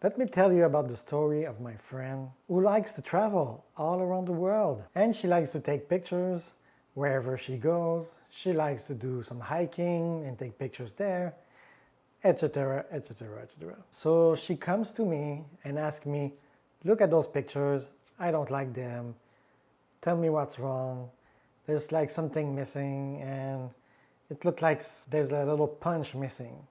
Let me tell you about the story of my friend who likes to travel all around the world. And she likes to take pictures wherever she goes. She likes to do some hiking and take pictures there, etc., etc., etc. So she comes to me and asks me, look at those pictures, I don't like them, tell me what's wrong, there's like something missing and it looks like there's a little punch missing.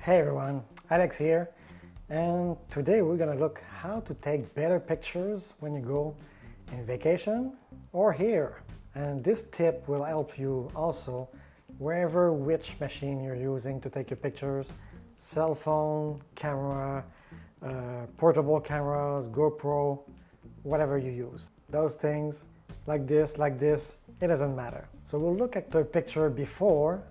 Hey everyone, Alex here, and today we're gonna look how to take better pictures when you go in vacation or here. And this tip will help you also wherever which machine you're using to take your pictures, cell phone, camera, portable cameras, GoPro, whatever you use. Those things, like this, it doesn't matter. So we'll look at the picture before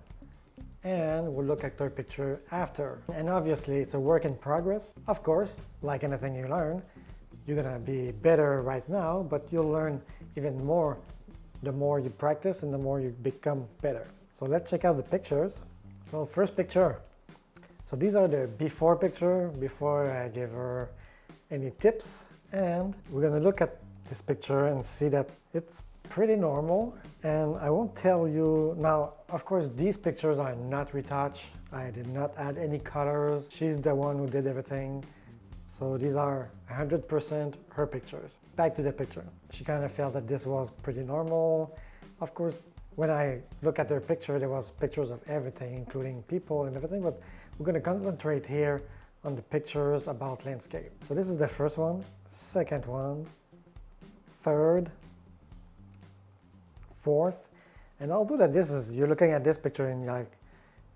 and we'll look at the picture after. And obviously it's a work in progress. Of course, like anything you learn, you're gonna be better right now, but you'll learn even more the more you practice and the more you become better. So let's check out the pictures. So first picture. So these are the before picture, before I give her any tips. And we're gonna look at this picture and see that it's pretty normal. And I won't tell you now, of course, these pictures are not retouched. I did not add any colors. She's the one who did everything. So these are 100% her pictures. Back to the picture. She kind of felt that this was pretty normal. Of course, when I look at her picture, there was pictures of everything, including people and everything, but we're gonna concentrate here on the pictures about landscape. So this is the first one, second one, third, fourth. And although that you're looking at this picture and you're like,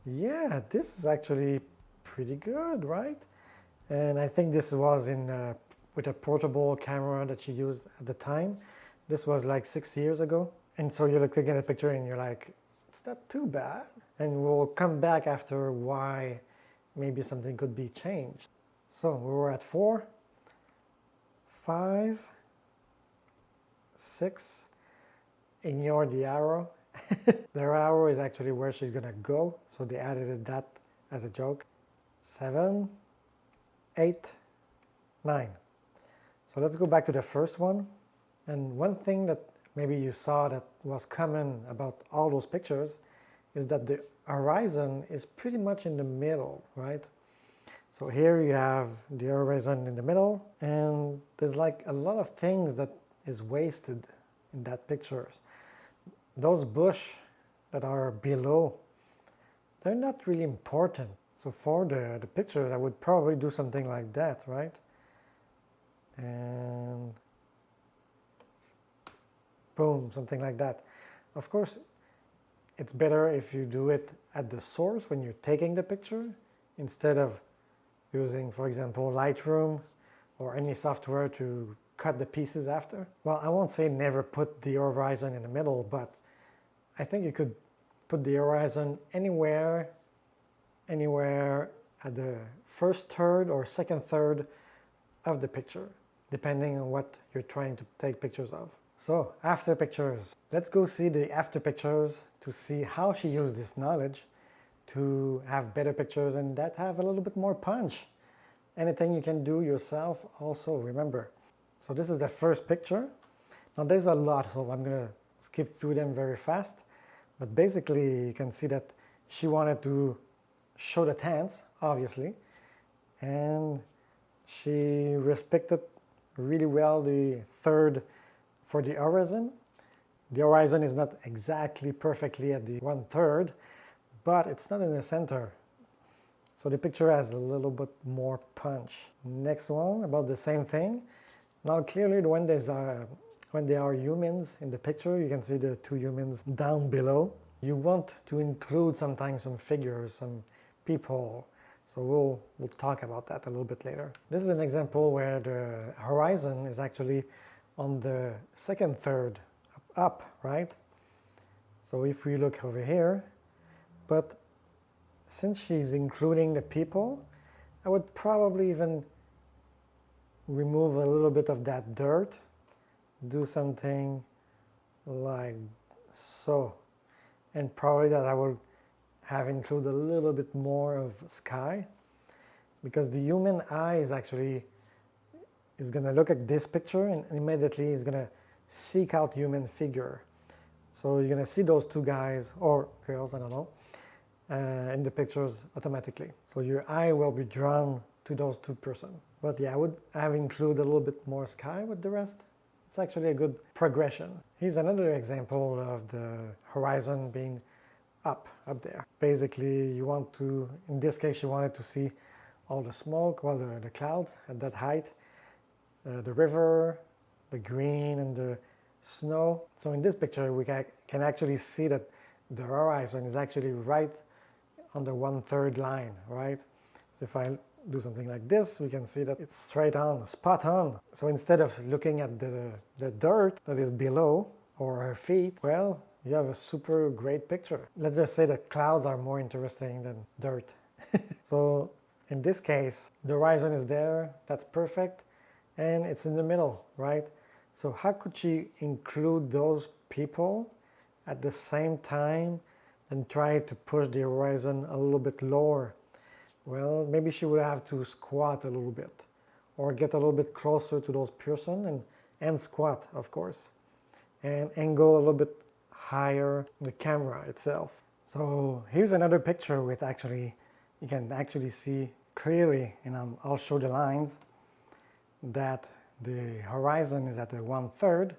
yeah, this is actually pretty good, right? And I think this was with a portable camera that she used at the time. This was like 6 years ago. And so you're looking at a picture and you're like, it's not too bad. And we'll come back after why maybe something could be changed. So we were at 4, 5, 6. Ignore the arrow. The arrow is actually where she's gonna go. So they added that as a joke. 7, 8, 9. So let's go back to the first one. And one thing that maybe you saw that was common about all those pictures is that the horizon is pretty much in the middle, right? So here you have the horizon in the middle, and there's like a lot of things that is wasted in that picture. Those bush that are below, they're not really important. So for the picture, I would probably do something like that, right? And boom, something like that. Of course, it's better if you do it at the source when you're taking the picture instead of using, for example, Lightroom or any software to cut the pieces after. Well, I won't say never put the horizon in the middle, but I think you could put the horizon anywhere at the first third or second third of the picture, depending on what you're trying to take pictures of. So, after pictures. Let's go see the after pictures to see how she used this knowledge to have better pictures and that have a little bit more punch. Anything you can do yourself also, remember. So this is the first picture. Now there's a lot, so I'm gonna skip through them very fast. But basically you can see that she wanted to show the tents, obviously. And she respected really well the third for the horizon. The horizon is not exactly perfectly at the 1/3, but it's not in the center. So the picture has a little bit more punch. Next one, about the same thing. Now clearly when there are humans in the picture, you can see the two humans down below. You want to include sometimes some figures, some people. So we'll talk about that a little bit later. This is an example where the horizon is actually on the second third up, right? So if we look over here, but since she's including the people, I would probably even remove a little bit of that dirt do something like so, and probably that I will have included a little bit more of sky, because the human eye is actually going to look at this picture and immediately is going to seek out human figure. So you're going to see those two guys or girls, I don't know, in the pictures automatically. So your eye will be drawn to those two persons. But yeah, I would have included a little bit more sky with the rest. It's actually a good progression. Here's another example of the horizon being up there. Basically, you want to, in this case, you wanted to see all the smoke, well, the clouds at that height, the river, the green and the snow. So in this picture, we can actually see that the horizon is actually right on the 1/3 line, right? So if I do something like this, we can see that it's straight on, spot on. So instead of looking at the dirt that is below or her feet, well, you have a super great picture. Let's just say that clouds are more interesting than dirt. So in this case, the horizon is there, that's perfect, and it's in the middle, right? So how could she include those people at the same time and try to push the horizon a little bit lower? Well, maybe she would have to squat a little bit or get a little bit closer to those person and squat, of course, and angle a little bit higher the camera itself. So here's another picture with actually, you can actually see clearly, and I'll show the lines, that the horizon is at the 1/3,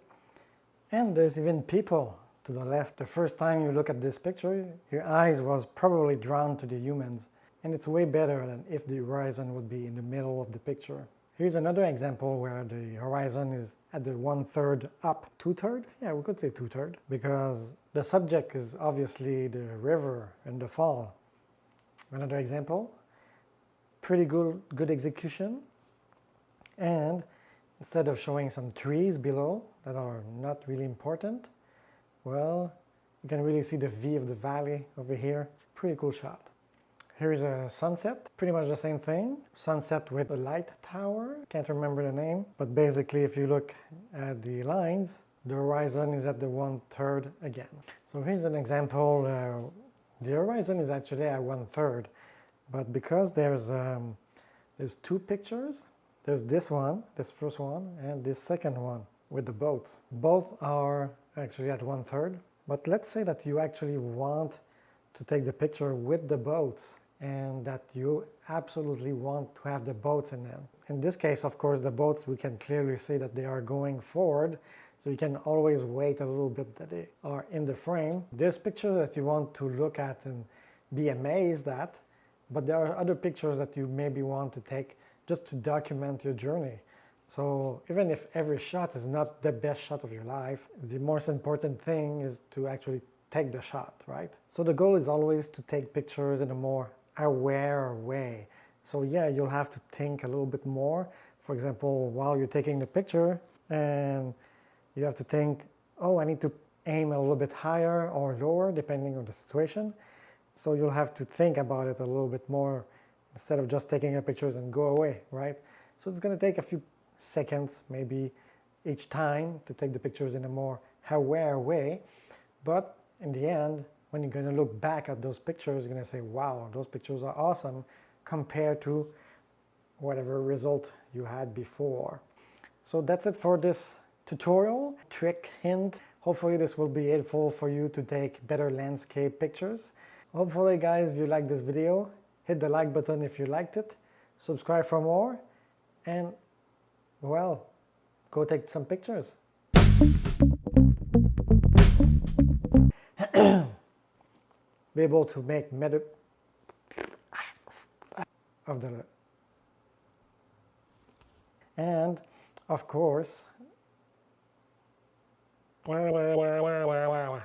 and there's even people to the left. The first time you look at this picture, your eyes was probably drawn to the humans, and it's way better than if the horizon would be in the middle of the picture. Here's another example where the horizon is at the 1/3 up, 2/3? Yeah, we could say 2/3, because the subject is obviously the river and the fall. Another example, pretty good execution, and instead of showing some trees below that are not really important, well, you can really see the view of the valley over here. Pretty cool shot. Here's a sunset, pretty much the same thing. Sunset with a light tower, can't remember the name, but basically if you look at the lines, the horizon is at the 1/3 again. So here's an example, the horizon is actually at 1/3, but because there's two pictures, there's this one, this first one, and this second one with the boats. Both are actually at 1/3, but let's say that you actually want to take the picture with the boats and that you absolutely want to have the boats in them. In this case, of course, the boats, we can clearly see that they are going forward, so you can always wait a little bit that they are in the frame. There's pictures that you want to look at and be amazed at, but there are other pictures that you maybe want to take just to document your journey. So even if every shot is not the best shot of your life, the most important thing is to actually take the shot, right? So the goal is always to take pictures in a more aware way. So yeah, you'll have to think a little bit more. For example, while you're taking the picture, and you have to think, oh, I need to aim a little bit higher or lower depending on the situation. So you'll have to think about it a little bit more instead of just taking your pictures and go away, right? So it's going to take a few seconds maybe each time to take the pictures in a more aware way, but in the end, when you're going to look back at those pictures, you're going to say, wow, those pictures are awesome compared to whatever result you had before. So that's it for this tutorial, trick, hint. Hopefully this will be helpful for you to take better landscape pictures. Hopefully guys, you liked this video. Hit the like button if you liked it. Subscribe for more, and well, go take some pictures. Be able to make of the, and of course